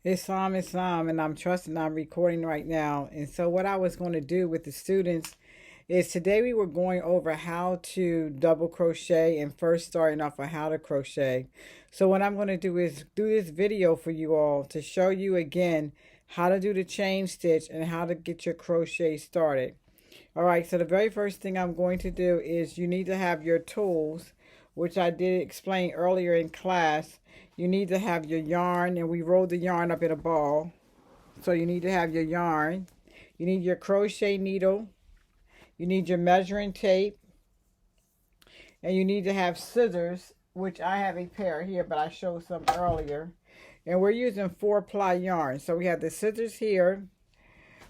It's and I'm trusting I'm recording right now. And so, what I was going to do with the students is today we were going over how to double crochet and first starting off on how to crochet. So, what I'm going to do is do this video for you all to show you again how to do the chain stitch and how to get your crochet started. All right, so the very first thing I'm going to do is you need to have your tools, which I did explain earlier in class. You need to have your yarn, and we rolled the yarn up in a ball. So you need to have your yarn. You need your crochet needle. You need your measuring tape. And you need to have scissors, which I have a pair here, but I showed some earlier. And we're using 4-ply yarn. So we have the scissors here.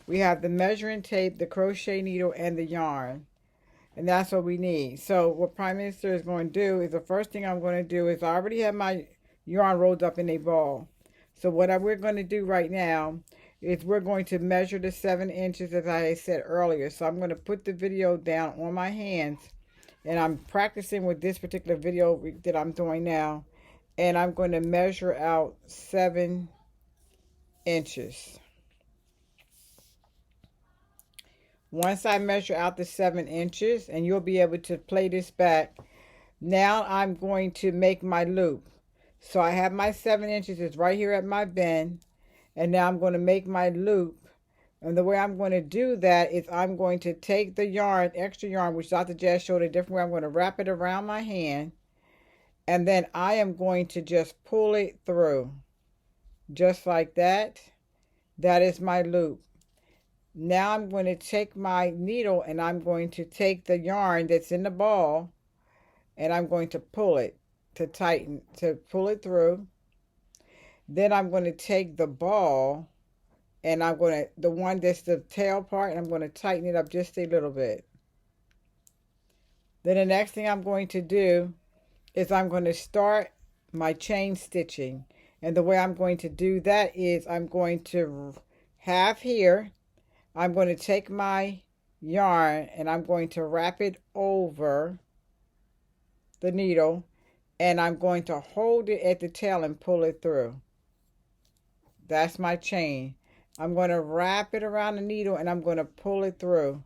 We have the measuring tape, the crochet needle, and the yarn. And that's what we need. So what Prime Minister is going to do is the first thing I'm going to do is I already have my yarn rolled up in a ball. So what we're going to do right now is we're going to measure the 7 inches as I said earlier. So I'm going to put the video down on my hands, and I'm practicing with this particular video that I'm doing now, and I'm going to measure out 7 inches. Once I measure out the 7 inches, and you'll be able to play this back, now I'm going to make my loop. So I have my 7 inches is right here at my bend, and now I'm going to make my loop. And the way I'm going to do that is I'm going to take the yarn, extra yarn, which Dr. Jazz showed a different way. I'm going to wrap it around my hand, and then I am going to just pull it through. Just like that. That is my loop. Now I'm going to take my needle and I'm going to take the yarn that's in the ball and I'm going to pull it to tighten, to pull it through. Then I'm going to take the ball and I'm going to, the one that's the tail part, and I'm going to tighten it up just a little bit. Then the next thing I'm going to do is I'm going to start my chain stitching. And the way I'm going to do that is I'm going to have here, I'm going to take my yarn and I'm going to wrap it over the needle, and I'm going to hold it at the tail and pull it through. That's my chain. I'm going to wrap it around the needle and I'm going to pull it through.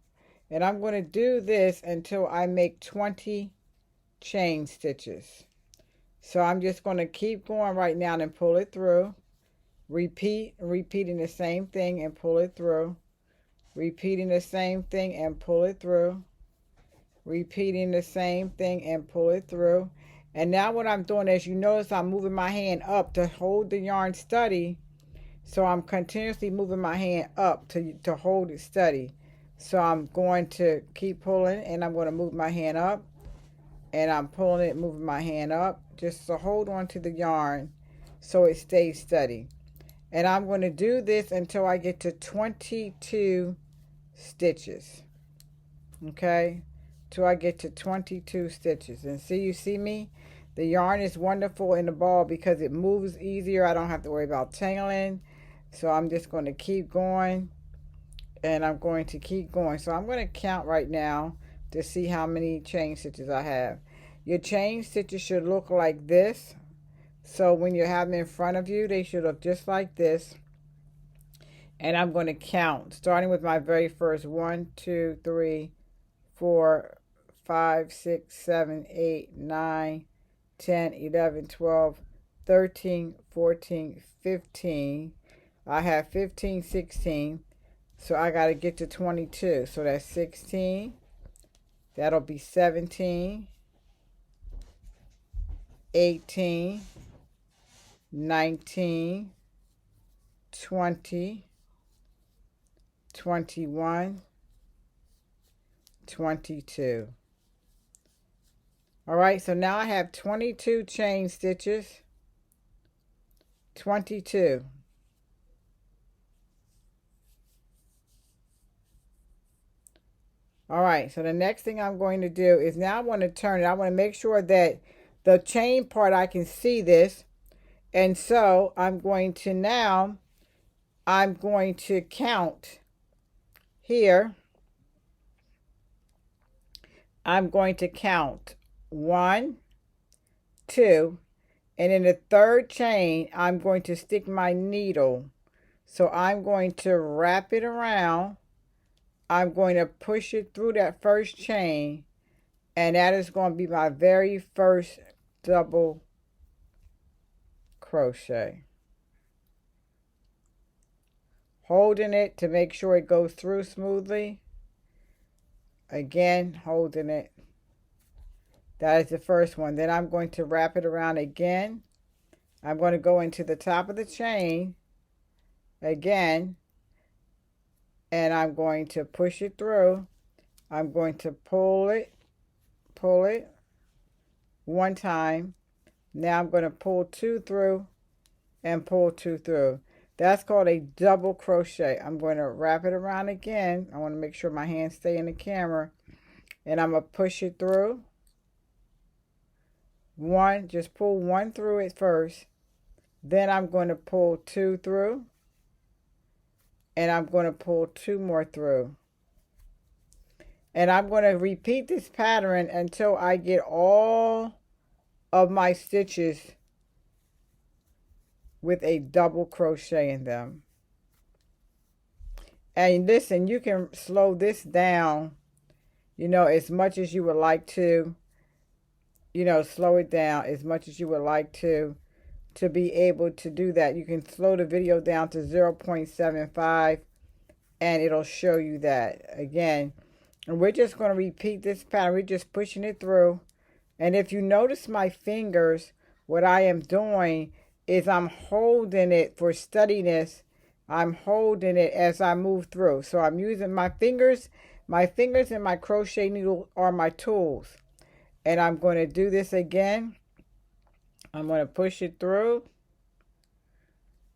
And I'm going to do this until I make 20 chain stitches. So I'm just going to keep going right now and pull it through. Repeating the same thing and pull it through. Repeating the same thing and pull it through. Repeating the same thing and pull it through. And now what I'm doing is, you notice I'm moving my hand up to hold the yarn steady. So I'm continuously moving my hand up to hold it steady. So I'm going to keep pulling and I'm going to move my hand up. And I'm pulling it, moving my hand up. Just to hold on to the yarn so it stays steady. And I'm going to do this until I get to 22 stitches. Okay, till I get to 22 stitches. And see, you see me, the yarn is wonderful in the ball because it moves easier. I don't have to worry about tangling. So I'm just going to keep going, and I'm going to keep going. So I'm going to count right now to see how many chain stitches I have. Your chain stitches should look like this. So when you have them in front of you, they should look just like this. And I'm going to count, starting with my very first 1, 2, 3, 4, 5, 6, 7, 8, 9, 10, 11, 12, 13, 14, 15. I have 15, 16. So I got to get to 22. So that's 16. That'll be 17, 18, 19, 20, 21, 22. All right, so now I have 22 chain stitches. 22. All right, so the next thing I'm going to do is now I want to turn it. I want to make sure that the chain part, I can see this. And so I'm going to now, I'm going to count here. I'm going to count 1, 2, And in the third chain, I'm going to stick my needle. So I'm going to wrap it around. I'm going to push it through that first chain, and that is going to be my very first double crochet. Holding it to make sure it goes through smoothly. Again, holding it. That is the first one. Then I'm going to wrap it around again. I'm going to go into the top of the chain again, and I'm going to push it through. I'm going to pull it one time. Now I'm going to pull two through and pull two through. That's called a double crochet. I'm going to wrap it around again. I want to make sure my hands stay in the camera, and I'm going to push it through. One, just pull one through it first. Then I'm going to pull two through, and I'm going to pull two more through. And I'm going to repeat this pattern until I get all of my stitches with a double crochet in them. And listen, you can slow this down, as much as you would like to. Slow it down as much as you would like to be able to do that. You can slow the video down to 0.75, and it'll show you that again. And we're just going to repeat this pattern. We're just pushing it through. And if you notice my fingers, what I am doing is I'm holding it for steadiness. I'm holding it as I move through. So I'm using my fingers. My fingers and my crochet needle are my tools. And I'm going to do this again. I'm going to push it through.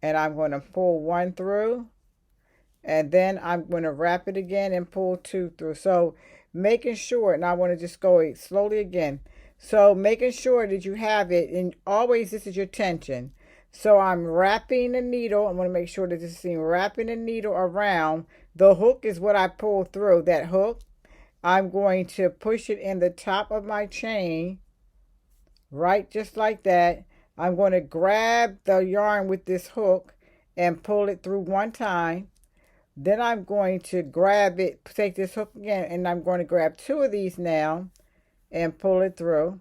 And I'm going to pull one through. And then I'm going to wrap it again and pull two through. So making sure, and I want to just go slowly again. So making sure that you have it, and always this is your tension. So I'm wrapping the needle. I want to make sure that this is wrapping the needle around. The hook is what I pull through, that hook. I'm going to push it in the top of my chain, right, just like that. I'm going to grab the yarn with this hook and pull it through one time. Then I'm going to grab it, take this hook again, and I'm going to grab two of these now and pull it through.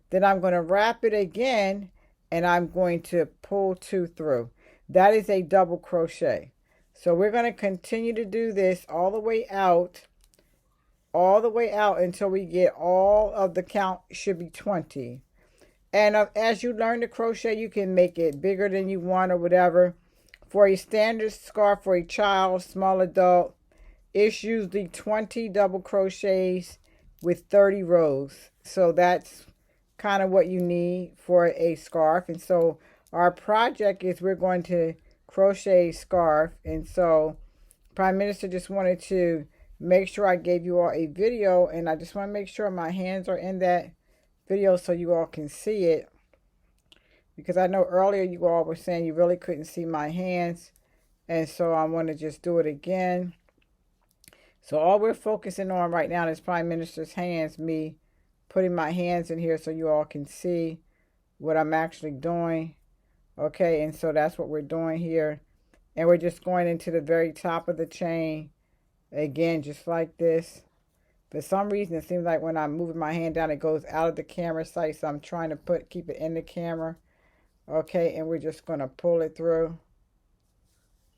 Then I'm going to wrap it again, and I'm going to pull two through. That is a double crochet. So we're going to continue to do this all the way out until we get all of the count. Should be 20. And as you learn to crochet, you can make it bigger than you want or whatever. For a standard scarf for a child, small adult, it's usually 20 double crochets with 30 rows. So that's kind of what you need for a scarf. And so our project is we're going to crochet a scarf. And so Prime Minister just wanted to make sure I gave you all a video, and I just want to make sure my hands are in that video so you all can see it, because I know earlier you all were saying you really couldn't see my hands, and so I want to just do it again. So all we're focusing on right now is Prime Minister's hands, me putting my hands in here so you all can see what I'm actually doing. Okay, and so that's what we're doing here, and we're just going into the very top of the chain again, just like this. For some reason, it seems like when I'm moving my hand down, it goes out of the camera sight. So I'm trying to keep it in the camera. Okay, and we're just going to pull it through.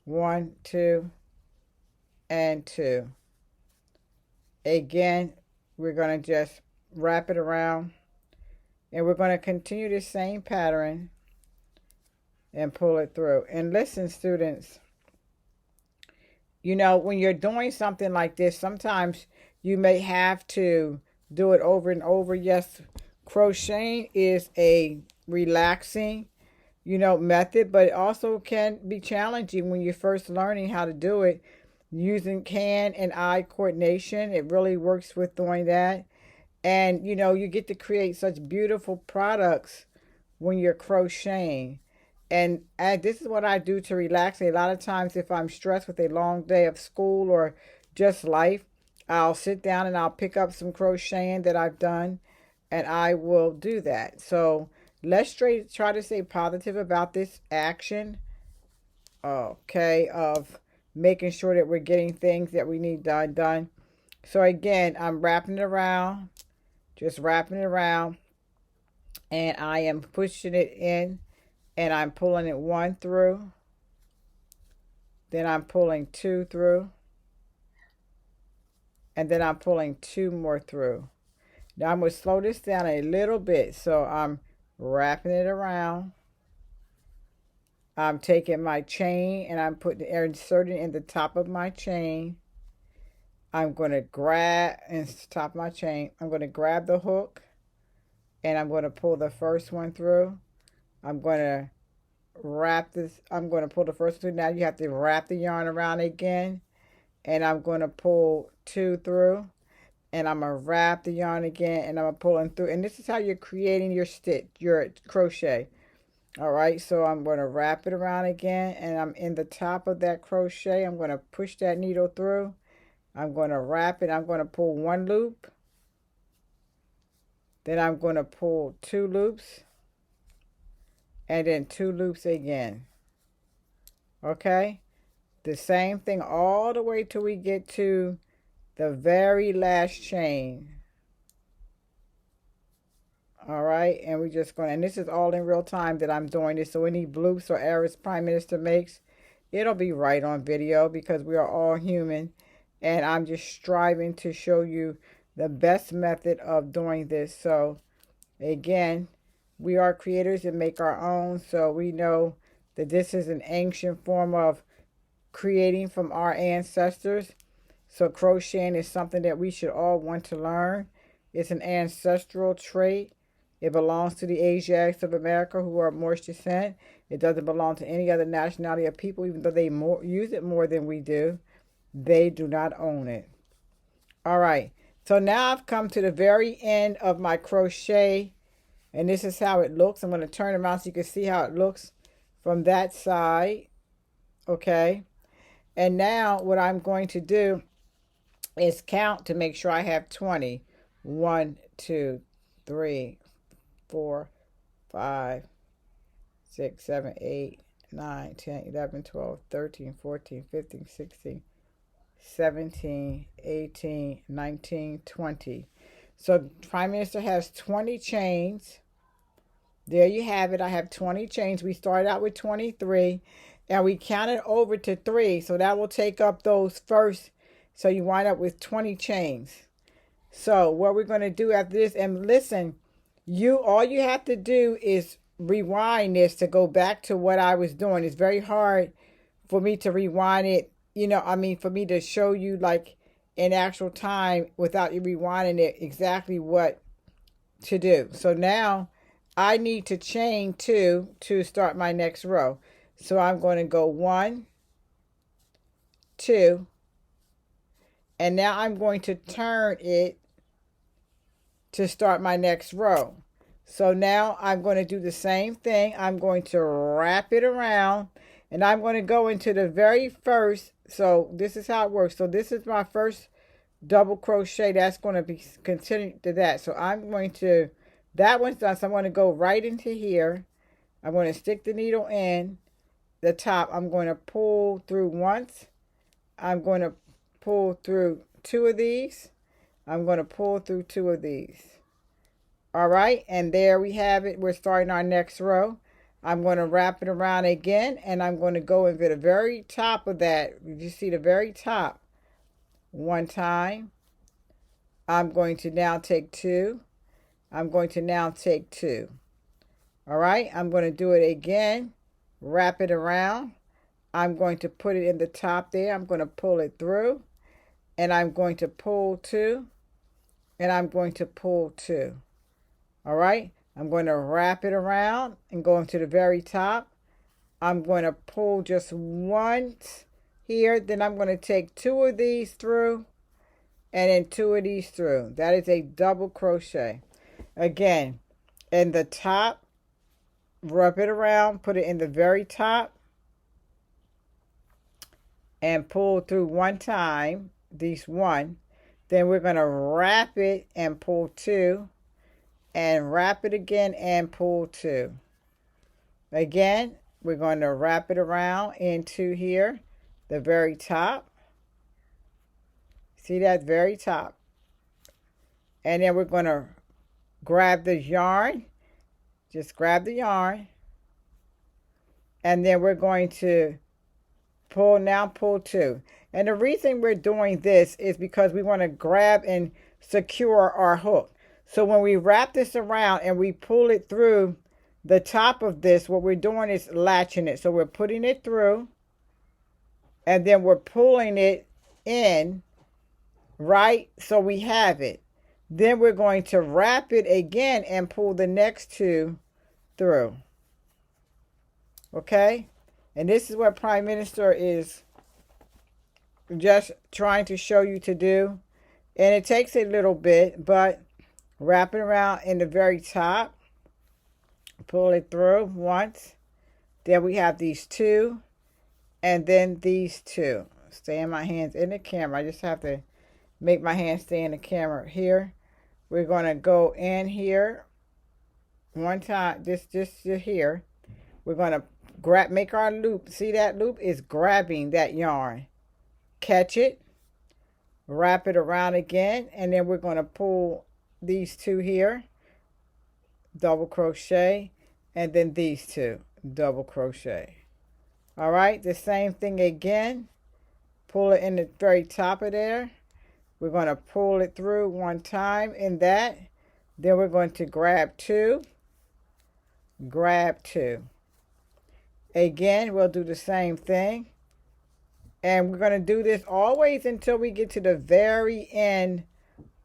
1, 2, and 2. Again, we're going to just wrap it around. And we're going to continue the same pattern and pull it through. And listen, students. When you're doing something like this, sometimes you may have to do it over and over. Yes, crocheting is a relaxing, method, but it also can be challenging when you're first learning how to do it using hand and eye coordination. It really works with doing that. And, you get to create such beautiful products when you're crocheting. And this is what I do to relax. A lot of times if I'm stressed with a long day of school or just life, I'll sit down and I'll pick up some crocheting that I've done, and I will do that. So let's try to stay positive about this action, okay, of making sure that we're getting things that we need done. So again, I'm wrapping it around, just wrapping it around, and I am pushing it in, and I'm pulling it one through, then I'm pulling two through, and then I'm pulling two more through. Now I'm going to slow this down a little bit. So I'm wrapping it around. I'm taking my chain and I'm inserting in the top of my chain. I'm going to grab in the top of my chain. I'm going to grab the hook and I'm going to pull the first one through. I'm going to wrap this. I'm going to pull the first one through. Now you have to wrap the yarn around again, and I'm going to pull two through. And I'm going to wrap the yarn again, and I'm going to pull in through. And this is how you're creating your stitch, your crochet. All right, so I'm going to wrap it around again, and I'm in the top of that crochet. I'm going to push that needle through. I'm going to wrap it. I'm going to pull one loop. Then I'm going to pull two loops. And then two loops again. Okay? The same thing all the way till we get to the very last chain. All right, and we're just going to, and this is all in real time that I'm doing this, so any bloops or errors Prime Minister makes, it'll be right on video because we are all human, and I'm just striving to show you the best method of doing this. So again, we are creators and make our own, so we know that this is an ancient form of creating from our ancestors. So crocheting is something that we should all want to learn. It's an ancestral trait. It belongs to the Asiatics of America who are Moorish descent. It doesn't belong to any other nationality of people, even though they use it more than we do. They do not own it. All right. So now I've come to the very end of my crochet, and this is how it looks. I'm going to turn around so you can see how it looks from that side. Okay. And now what I'm going to do is count to make sure I have 20. 1, 2, 3, 4, 5, 6, 7, 8, 9, 10, 11, 12, 13, 14, 15, 16, 17, 18, 19, 20. So Prime Minister has 20 chains. There you have it. I have 20 chains. We started out with 23 and we counted over to 3. So that will take up those first. So you wind up with 20 chains. So what we're going to do after this, and listen, all you have to do is rewind this to go back to what I was doing. It's very hard for me to rewind it, for me to show you like in actual time without you rewinding it exactly what to do. So now I need to chain 2 to start my next row. So I'm going to go 1, 2, and now I'm going to turn it to start my next row. So now I'm going to do the same thing. I'm going to wrap it around, and I'm going to go into the very first. So this is how it works. So this is my first double crochet. That's going to be continued to that. So I'm going to, that one's done. So I'm going to go right into here. I'm going to stick the needle in the top. I'm going to pull through once. I'm going to pull through 2 of these. I'm going to pull through 2 of these. All right, and there we have it. We're starting our next row. I'm going to wrap it around again, and I'm going to go into the very top of that. You see the very top one time. I'm going to now take 2. I'm going to now take 2. All right, I'm going to do it again. Wrap it around. I'm going to put it in the top there. I'm going to pull it through, and I'm going to pull 2, and I'm going to pull 2. All right, I'm going to wrap it around and go into the very top. I'm going to pull just once here. Then I'm going to take 2 of these through and then 2 of these through. That is a double crochet. Again, in the top, wrap it around, put it in the very top, and pull through one time, these 1. Then we're going to wrap it and pull 2. and wrap it again and pull 2. Again, we're going to wrap it around into here, the very top. See that very top. And then we're going to grab the yarn. Just grab the yarn. And then we're going to pull 2. And the reason we're doing this is because we want to grab and secure our hook. So when we wrap this around and we pull it through the top of this, what we're doing is latching it. So we're putting it through and then we're pulling it in, right? So we have it. Then we're going to wrap it again and pull the next 2 through. Okay? And this is what Prime Minister is just trying to show you to do. And it takes a little bit, but wrap it around in the very top. Pull it through once. Then we have these 2. And then these 2. Stay in my hands in the camera. I just have to make my hands stay in the camera here. We're going to go in here one time, just here. We're going to make our loop. See that loop is grabbing that yarn. Catch it, wrap it around again, and then we're going to pull these 2 here, double crochet, and then these 2, double crochet. All right, the same thing again. Pull it in the very top of there. We're going to pull it through one time in that. Then we're going to grab 2. Grab 2. Again, we'll do the same thing. And we're going to do this always until we get to the very end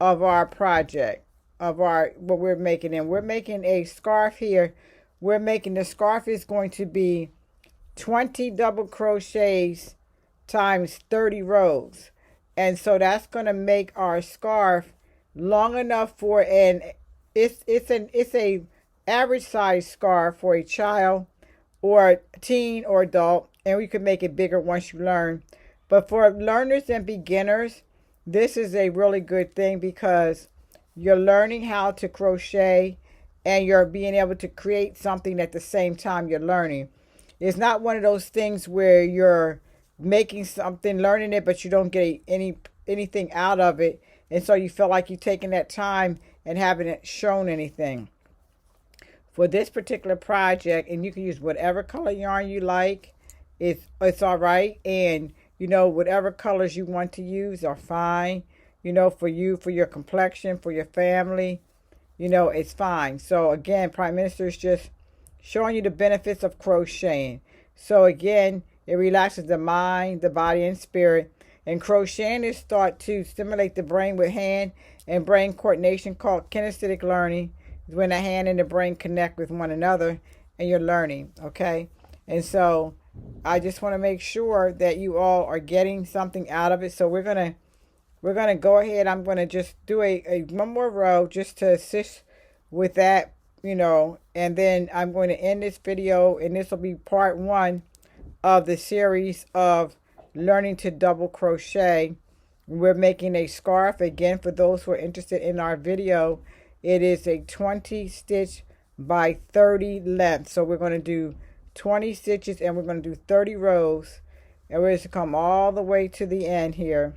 of our project, of what we're making. And we're making a scarf here. We're making the scarf is going to be 20 double crochets times 30 rows. And so that's going to make our scarf long enough for it's a average size scarf for a child or teen or adult, and we could make it bigger once you learn. But for learners and beginners, this is a really good thing because you're learning how to crochet and you're being able to create something at the same time you're learning. It's not one of those things where you're making something, learning it, but you don't get anything out of it. And so you feel like you're taking that time and haven't shown anything. For this particular project, and you can use whatever color yarn you like, it's all right. And, you know, whatever colors you want to use are fine. You know, for you, for your complexion, for your family, you know, it's fine. So again, Prime Minister is just showing you the benefits of crocheting. So again, it relaxes the mind, the body, and spirit. And crocheting is thought to stimulate the brain with hand and brain coordination called kinesthetic learning. It's when the hand and the brain connect with one another and you're learning, okay? And so I just want to make sure that you all are getting something out of it. So we're gonna go ahead. I'm gonna just do a one more row just to assist with that, you know, and then I'm going to end this video, and this will be part 1 of the series of learning to double crochet. We're making a scarf again. For those who are interested in our video, it is a 20 stitch by 30 length. So we're going to do 20 stitches and we're going to do 30 rows, and we're just to come all the way to the end here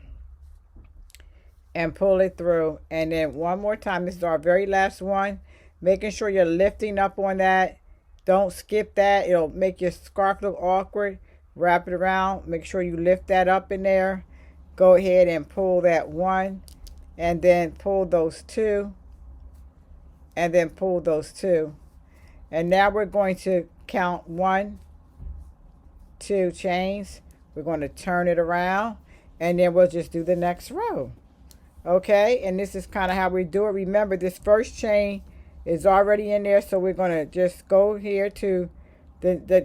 and pull it through. And then one more time, this is our very last one, making sure you're lifting up on that. Don't skip that. It'll make your scarf look awkward. Wrap it around. Make sure you lift that up in there. Go ahead and pull that 1, and then pull those 2, and then pull those 2. And now we're going to count 1, 2 chains. We're going to turn it around, and then we'll just do the next row. Okay, and this is kind of how we do it. Remember, this first chain is already in there, so we're going to just go here to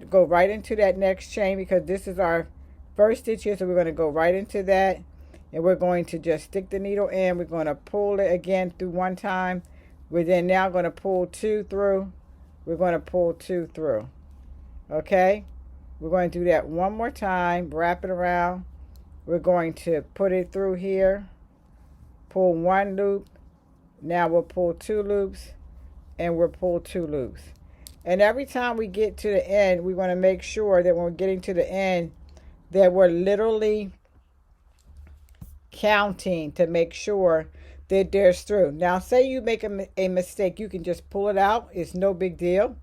go right into that next chain, because this is our first stitch here. So we're going to go right into that, and we're going to just stick the needle in. We're going to pull it again through one time. We're then now going to pull 2 through. We're going to pull 2 through. Okay, we're going to do that one more time. Wrap it around. We're going to put it through here, pull 1 loop. Now we'll pull 2 loops, and we'll pull 2 loops. And every time we get to the end, we want to make sure that when we're getting to the end that we're literally counting to make sure that there's through. Now say you make a mistake, you can just pull it out. It's no big deal.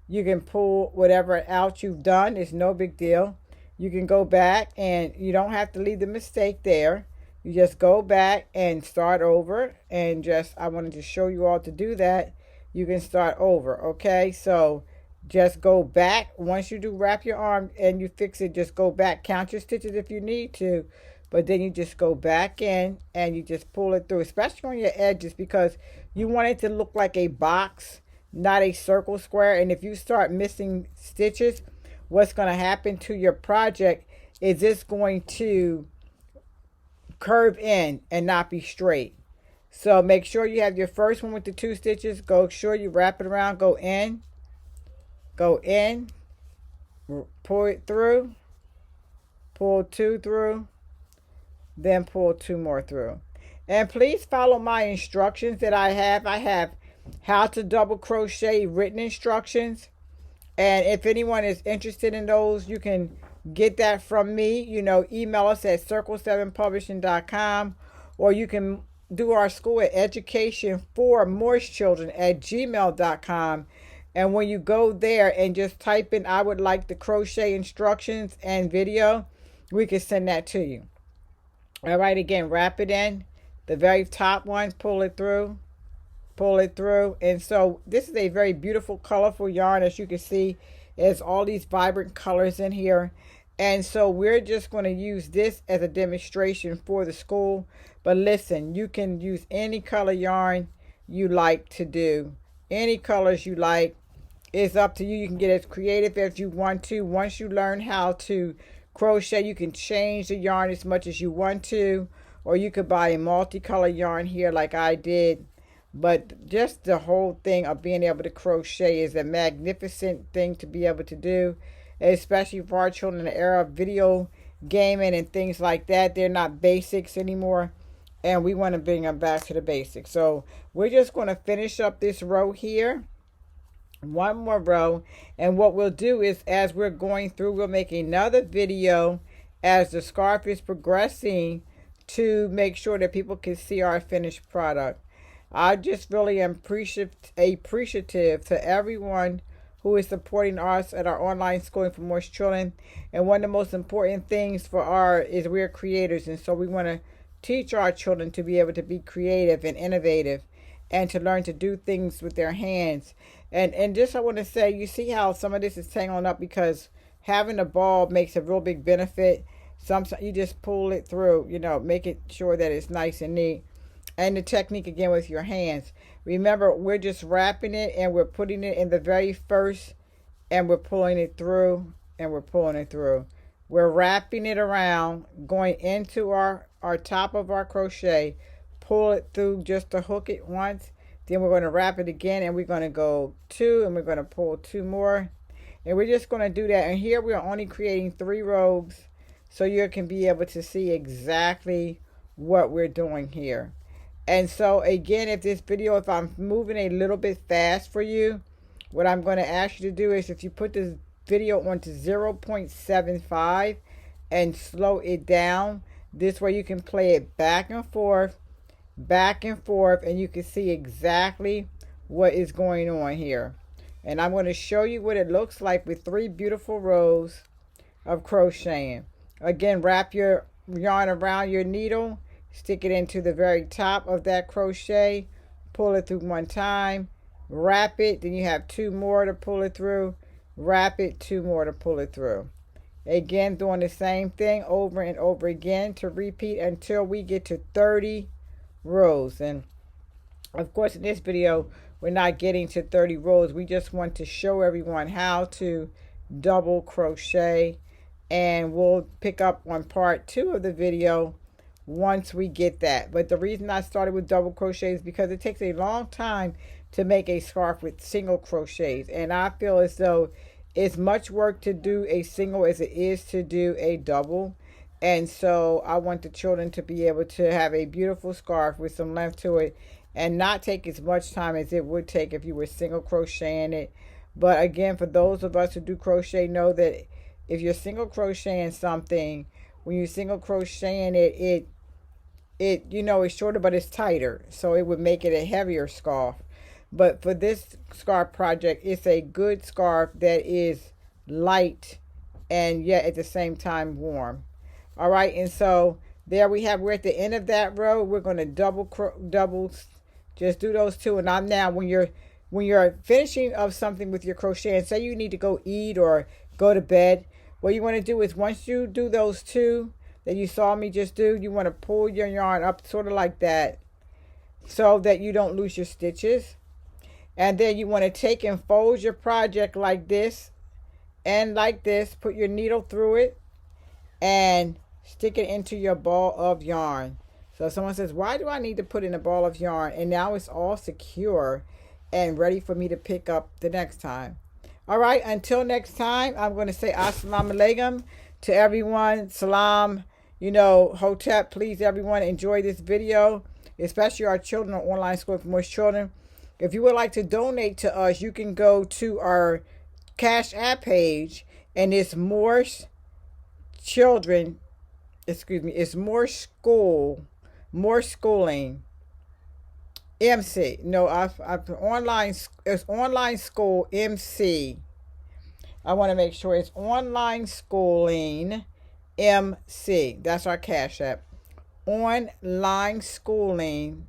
You can pull whatever out you've done. It's no big deal. You can go back and you don't have to leave the mistake there. You just go back and start over, and just I wanted to show you all to do that. You can start over. Okay, so just go back. Once you do wrap your arm and you fix it, just go back, count your stitches if you need to, but then you just go back in and you just pull it through, especially on your edges, because you want it to look like a box, not a circle square. And if you start missing stitches, what's going to happen to your project is it's going to curve in and not be straight. So make sure you have your first one with the 2 stitches. Go sure you wrap it around, go in, pull it through, pull 2 through, then pull 2 more through. And please follow my instructions that I have. I have how to double crochet written instructions. And if anyone is interested in those, you can get that from me. You know, email us at circle7publishing.com, or you can do our school at educationformoistchildren@gmail.com. And when you go there and just type in, I would like the crochet instructions and video, we can send that to you. All right, again, wrap it in. The very top one, pull it through. And so this is a very beautiful, colorful yarn. As you can see, there's all these vibrant colors in here. And so we're just going to use this as a demonstration for the school. But listen, you can use any color yarn you like to do. Any colors you like. It's up to you. You can get as creative as you want to. Once you learn how to crochet, you can change the yarn as much as you want to. Or you could buy a multicolor yarn here like I did. But just the whole thing of being able to crochet is a magnificent thing to be able to do, especially for our children in the era of video gaming and things like that. They're not basics anymore, and we want to bring them back to the basics. So we're just going to finish up this row here, one more row, and what we'll do is, as we're going through, we'll make another video as the scarf is progressing to make sure that people can see our finished product. I just really am appreciative to everyone who is supporting us at our online schooling for Moist Children. And one of the most important things for is we're creators. And so we want to teach our children to be able to be creative and innovative and to learn to do things with their hands. And just I want to say, you see how some of this is tangling up because having a ball makes a real big benefit. Sometimes you just pull it through, you know, make it sure that it's nice and neat. And the technique again with your hands. Remember, we're just wrapping it and we're putting it in the very first, and we're pulling it through, and we're pulling it through. We're wrapping it around, going into our top of our crochet, pull it through just to hook it once. Then we're going to wrap it again, and we're going to go 2, and we're going to pull 2 more. And we're just going to do that. And here we're only creating 3 rows, so you can be able to see exactly what we're doing here. And so again, if I'm moving a little bit fast for you, what I'm going to ask you to do is if you put this video onto 0.75 and slow it down, this way you can play it back and forth, and you can see exactly what is going on here. And I'm going to show you what it looks like with 3 beautiful rows of crocheting. Again, wrap your yarn around your needle. Stick it into the very top of that crochet, pull it through 1 time, wrap it, then you have 2 more to pull it through, wrap it, 2 more to pull it through. Again, doing the same thing over and over again to repeat until we get to 30 rows. And of course, in this video, we're not getting to 30 rows. We just want to show everyone how to double crochet, and we'll pick up on part 2 of the video once we get that. But the reason I started with double crochet is because it takes a long time to make a scarf with single crochets, and I feel as though it's much work to do a single as it is to do a double. And so I want the children to be able to have a beautiful scarf with some length to it and not take as much time as it would take if you were single crocheting it. But again, for those of us who do crochet, know that if you're single crocheting something, when you single crocheting it you know, it's shorter but it's tighter, so it would make it a heavier scarf. But for this scarf project, it's a good scarf that is light and yet at the same time warm. All right, and so there we have, we're at the end of that row. We're going to double, just do those two. And I'm now, when you're finishing of something with your crochet, and say you need to go eat or go to bed, what you want to do is, once you do those two that you saw me just do, you want to pull your yarn up sort of like that, so that you don't lose your stitches. And then you want to take and fold your project like this and like this. Put your needle through it and stick it into your ball of yarn. So if someone says, why do I need to put in a ball of yarn? And now it's all secure and ready for me to pick up the next time. All right, until next time, I'm going to say assalamu alaikum to everyone. Salam, you know, hotep. Please, everyone, enjoy this video, especially our children on online school for more children. If you would like to donate to us, you can go to our Cash App page, and it's Morse Children, excuse me, it's More School, More Schooling, MC. No, I've online, it's Online School MC. I want to make sure it's Online Schooling MC. That's our Cash App. Online Schooling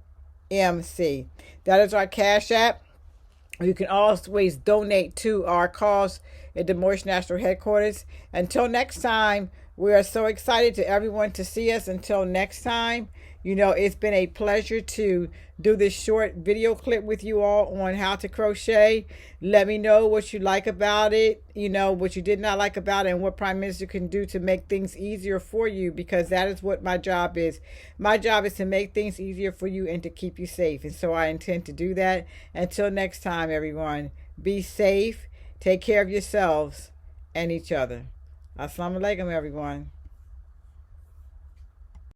MC. That is our Cash App. You can always donate to our cause at the Moorish National Headquarters. Until next time, we are so excited to everyone to see us. Until next time, you know, it's been a pleasure to do this short video clip with you all on how to crochet. Let me know what you like about it, you know, what you did not like about it, and what Prime Minister can do to make things easier for you, because that is what my job is. My job is to make things easier for you and to keep you safe. And so I intend to do that. Until next time, everyone, be safe, take care of yourselves and each other. Assalamu alaikum, everyone.